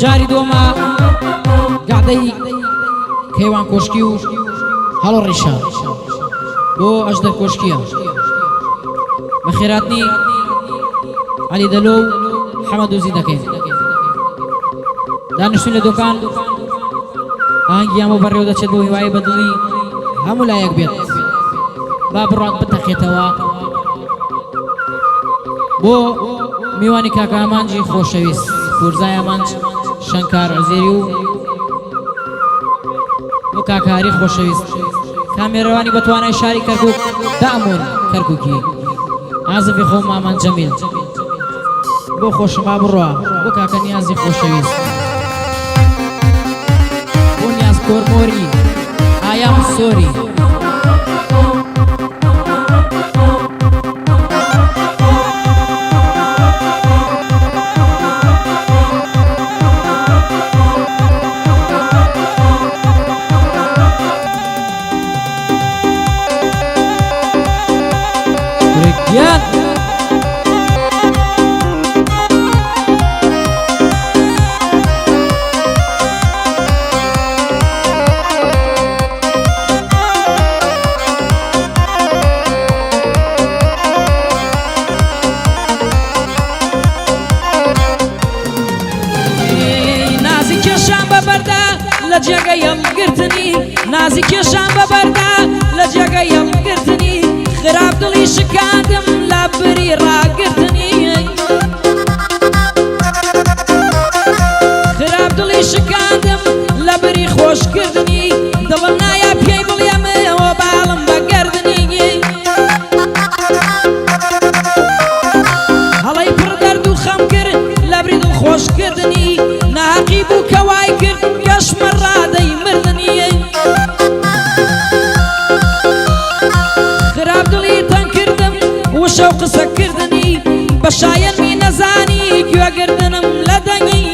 جاری دوما قعدەی کەیوان کۆشکی و هەڵۆ ڕیشە بۆ ئەژدەر کۆشکیە بە خێراتنی عەلی دەلۆ و حەمەد وزی دەکەین دانیشتوین لە دۆکان ئاهەنگی هەموو بەڕێوە دەچێت بۆ هیوای بەدڵی هەموو لایەک بێت با بڕات بتەقێتەوە بۆ میوانی کاکە ئامانجی خۆشەویست پورزای ئامانج شەنکار عوزێری و بۆ کاکاری خۆشەویست کامێرەوانی بەتوانای شاری کەرکووک دامون کەرکووکی ئازفی خۆم ئامان جەمیل بۆ خۆشما بڕوا بۆ کاکە نیازی خۆشەویست بۆ نیاز کۆرمۆری ئایام سۆری لجگەیم گرتنی نازی کێشان بەبەردا لە جێگەیم گرتنی خراپ دڵی شکاندم لە بری ڕاگرتنی خراپ دڵی شکاندم لە بری خۆشکردنی دڵم نایە پێی بڵێمەوە باڵم بەگەردنی هەڵەی پڕ دەرد و خەم کرد لە بری دڵ خۆشکردنی ناحەقی بوو کە وای کرد کەشمە ڕادەی مردنی خراپ دڵی تەنگ کردم وشە و قسەکردنی بە شایەنمی نەزانی گوێگردنم لە دەنگی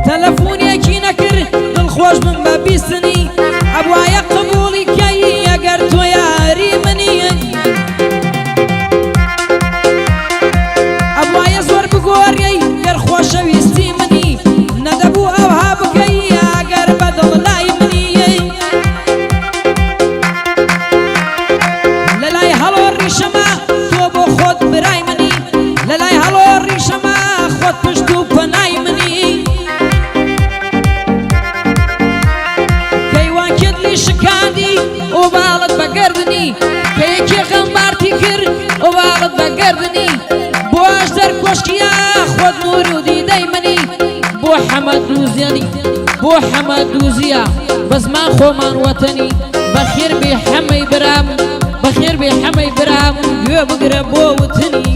تەلەفۆنێکی نەکرد دڵخۆش بم بە بیستنی ئەبوایە قبوڵی کەی ئەگەر تۆ یاری منی ئەبوایە زۆر بگۆڕی گەر خۆشەویستی منی نەدەبوو ئەوها بکەی ئەگەر بەدڵ لای منی لە لای هەڵۆ ڕیشەمە تۆ بۆ خۆت برای منی لە لای هەڵۆ ڕیشەمە خۆت پشت و پەنای منی کەیوان کێدلی شکاندی ئەو باڵت بەگەردنی کە یەکێ خەمبارتی کرد ئەو باڵت بەگەردنی بۆ ئەژدەر کۆشکیە خۆت نور و دیدەی منی بۆ حەمەد دووزیانی بۆ حەمەد دووزیە بە زمان خۆمان وەتەنی بەخێر بێ حەمەی برام بەخێر بێ حەمەی برام گوێ بگرە بۆ وتنی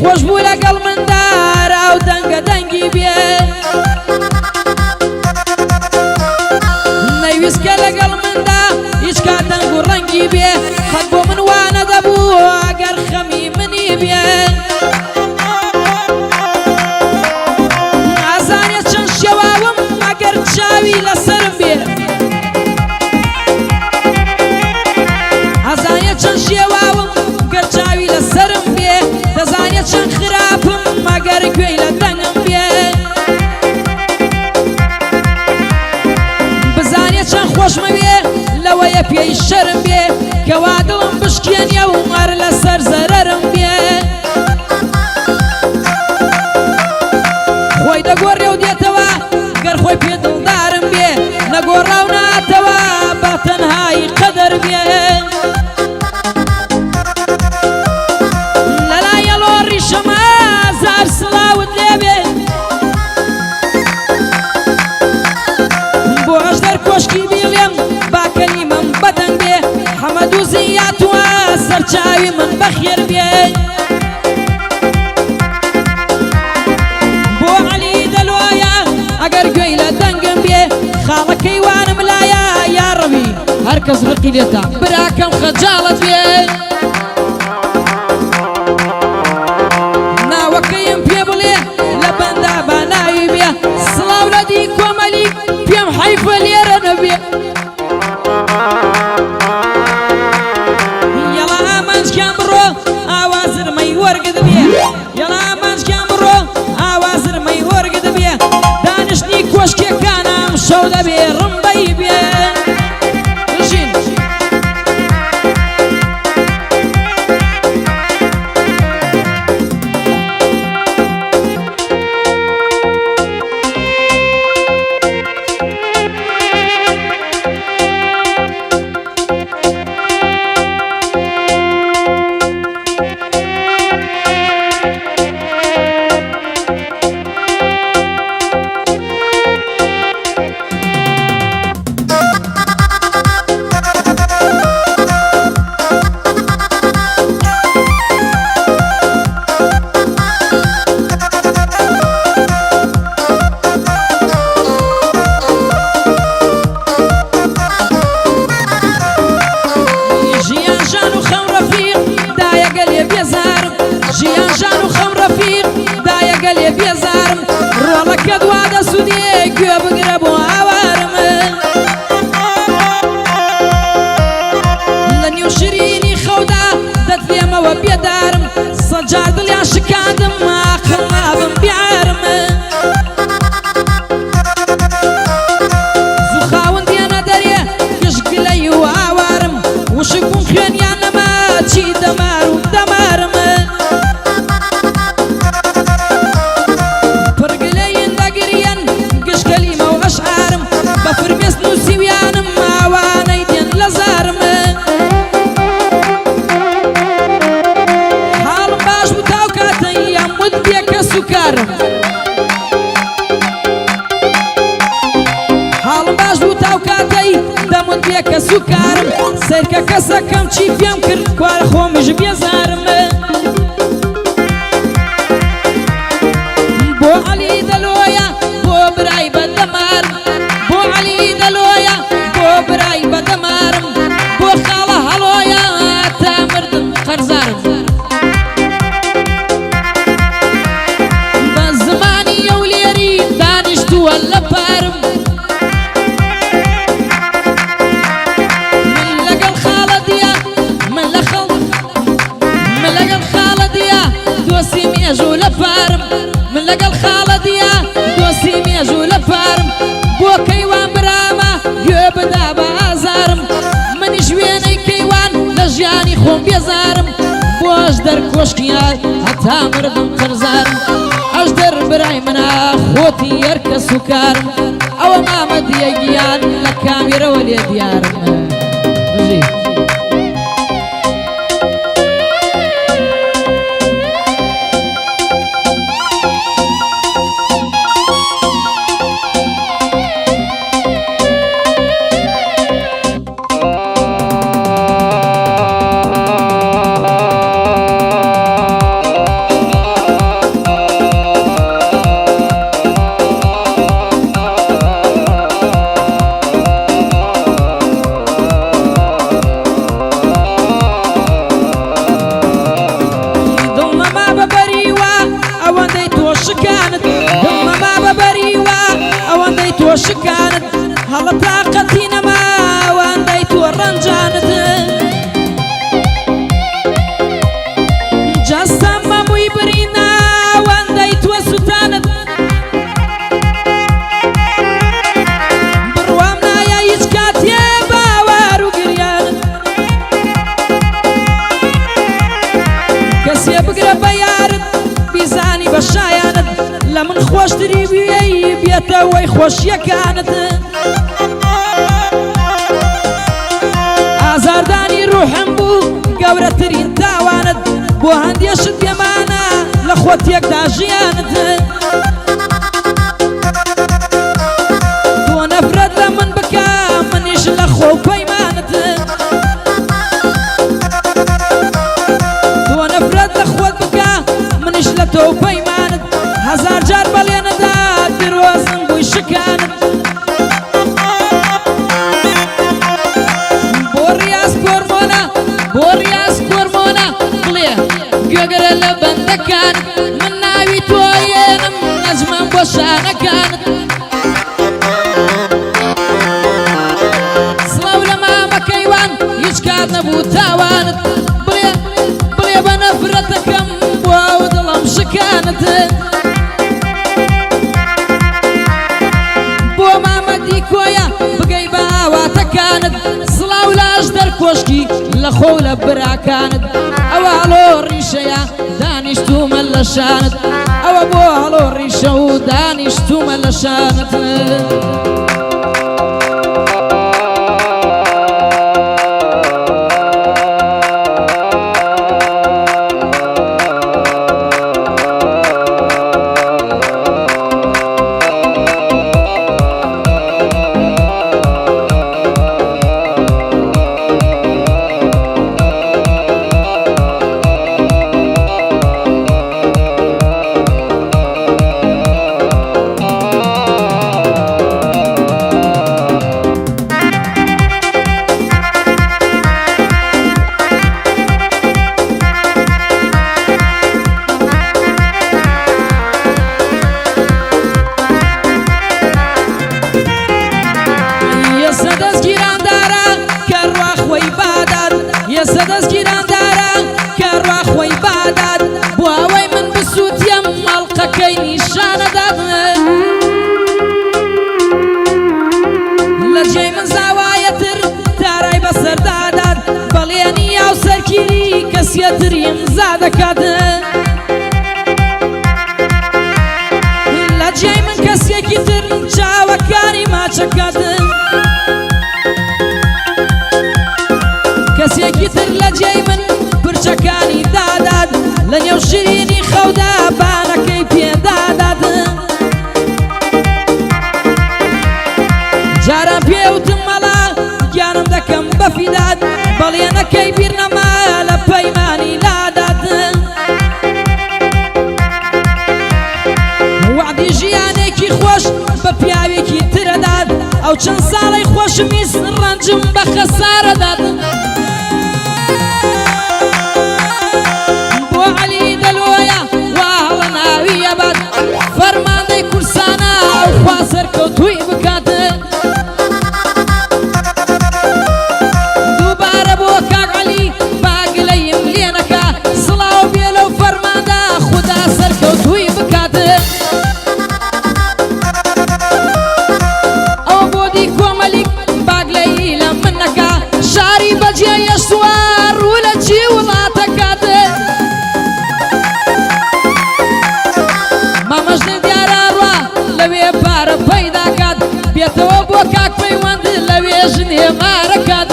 خۆش بوو لەگەڵ مندارا و دەنگە دەنگی بێ نەیویستکە لەگەڵ مندا هیچ کات دەنگ و ڕەنگی بێ قەت بۆ من وانە دەبوو ئەگەر خەمی منی بێ ئازانێ چەند شێواوم ئەگەر چاوی لەسەرم بێ ئازانێ چەند شێواوم گەر چاوی لەسەرم بێ دەزانێت چەند خراپم مەگەر گوێی لە دەنگم بێ بزانێت چەند خۆشمە بێ لەوەیە پێی شەرم بێ کەوا دڵم بشکێنیە و مەر لەسەر زەرەرم بێ خۆی دەگۆڕێ و دێتەوە گەر خۆی پێ دڵدارم بێ نەگۆڕاو ناتەوە بە تەنهایی قەدەر بێ ریشەمە زار سڵاوت لێبێ هركز رقيليتا براكم خجالت بيه ناوكيم بيه بوليه لبندا باناي بيه سلاو لدي كومالي بيم حيف اليرن بيه يلا امانش كامرو اوازر مي ورقد بيه يلا امانش كامرو اوازر مي ورقد بيه دانشني كوشكي كان مشودة بيه رمبي بيه سكارم سيركا كسا كم چی فيام کرد كوار خومش بيزارم بو علي دلويا بو براي بدمار بو علي دلويا بو براي بدمارم بو خاله هلويا تامردن قرزارم بزماني يوليري دانشتو ولا بارم من لقى الخالة ديا دوسي ميجو لفارم بو كيوان براما يبدا بازارم من شويني كيوان لجياني خون بيزارم بو اجدر كوشكيان حتى مردم قرزارم اجدر براي منا خوتي يركا سكارم او ماما ديجيان لكاميرا ولي ديارم وشكانت هلا طاقتنا ما وانديت ورنجانت جسم ما ميبرينا وانديت وسطانت بروامنا يا يشكات يا باوار وقريانت كسي بقرا بيارت بيزاني بشايانت لمن خوش تريبي بيتا ويخوش يكانت آزارداني روحم بو قورة ترين تاوانت بو هندي يشد يمانا لخوت يكدا جيانت دو نفرد لمن بكا منيش لخو بيمانت دو نفرد لخوت بكا منيش لتو بيمانت هزار جار بلين داد بروزن بوي شكانت شانەکانت سڵاو لە مامەکەیوان هیچ کار نەبوو تاوانت بڵێ بە نەفرەتەکەم بۆ ئەو دڵم شکانت بۆ مامەدی کۆیە بگەی بە ئاواتەکانت سڵاو لاش دەرکۆشکی لە خۆ لە براکانت ئەوە هەڵۆ ڕیشەیە دانیشتومە لە شانت ئەوە بۆ هەڵۆ ڕیشە و دانیشتومە لە شانت ئێستا دەستگیراندارە کە ڕاخۆی بادات بۆ ئەوەی من بسووتیم مەڵقەکەی نیشانەدات لە جێی من زاوایەتر تارای بەسەردادات بەڵێنی یاو سەرکیری کەسیەتر ئیمزا دەکات لە جێی من کەسێکی تر چاوەکانی ماچەکات کەسێکی تر لە جێی من پرچەکانی دادات لە نێو شیرینی خەودا بانەکەی پێدادات جاران پێوتم مەڵا گیانم دەکەم بەفیدات بەڵێنەکەی بیر نەما لە پەیمانی لادات وعدی ژیانێکی خۆش بە پیاوێکی ترەدات ئەو چەند ساڵی خۆشمیست ڕەنجم بە خەسارەدات فەرماندەی کورسانە ئەو خوا سەرکەوتووی بکات دووبارە بۆ کاک عەلی باگلەیم لێ نەکا سڵاو بێ لەو فەرماندا خودا سەرکەوتووی بکات ئەو بۆ دی کۆمەلیک باگلەی لە من نەکا شاری بەجێ یەشتوار ڕوو لە چی وڵاتەکات مامەژنە دیارڕوا لەوێ پارە پەیداکات بێتەوە بۆ کاک پەیوەند لەوێ ژنێ مارەکات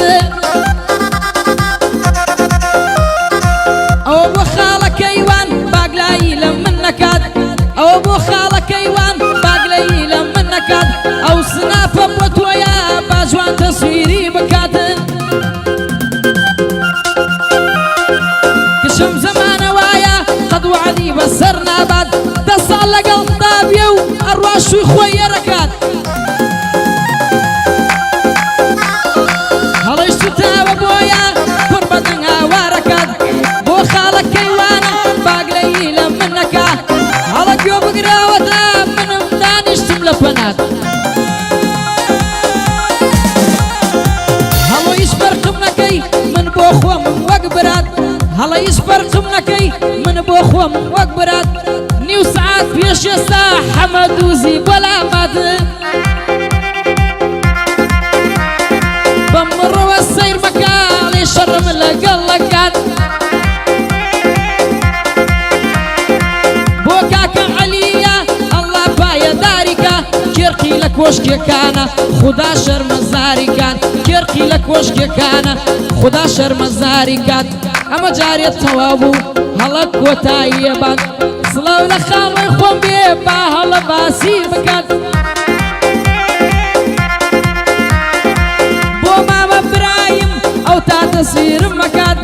ئەوە بۆ خاڵەکەیوان باگلایی لە من نەکات ئەوە بۆ خاڵەکەیوان باگلەی لە من نەکات ئەو سنافە بۆ تۆیە با جوان تەسویری بکات کشم زەمانە وایە قەد وعدی بەسەر نابات دەساڵ لەگەڵ دابێ و ئەڕوا شووی خۆی یێڕەکات هەڵەی سوتاوە بۆیە پڕ بە دەنگ ئاوارەکات بۆ خاڵەکەیوانە باگلەی لە من نەکا هەڵە گوێ بگراوەتە منم دانیشتم لە پەنات هەڵۆیش فەرقم نەکەی من بۆ خۆم وەک برات هەڵەیش فەرقم نەکەی من بۆ خۆم وەک برات نیو سعات پێش ئێستا حەمەدووزی بەلامات بەمڕەوە سەیر مەکە لێ شەڕم لەگەڵ لەکات بۆ کاکە عەلیە ئەڵڵا پایەداریکە کێرقی لە کۆشکێکانە خودا شەرمەزاریکات کێرقی لە کۆشکێکانە خودا شەرمەزاریکات ئەمە جارێت تەواو بوو هەڵەت کۆتاییە بات سڵاو لە خاڵی خۆم بێ با هەڵە باسی بکات بۆ مامە برایم ئەو تا تەسویرم مەکات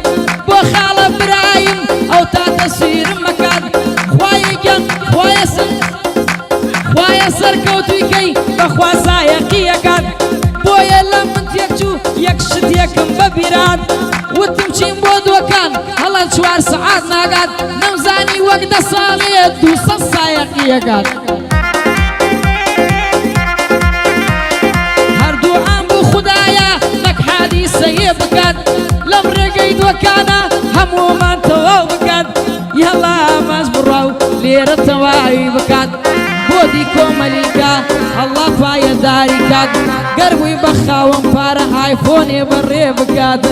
بۆ خاڵە برایم ئەو تا تەسویرم مەکات خوایە گەن خوایە سەرکەوتویکەی بەخوا سایەقیەکات بۆیە لە من تێکچوو یەک شتێکم بەبیرات وتم چیم بۆ دۆکان هەڵەن 4 سەعات ناگات نەمزانی وەک 10 ساڵێ 200 سایەقیەکات بكانا همو من تواو بكاد يلا ماز براو ليرة تواي بكاد بودي كوماليكا الله فايا داري كاد قربي بخاوم فارح ايفوني بري بكاد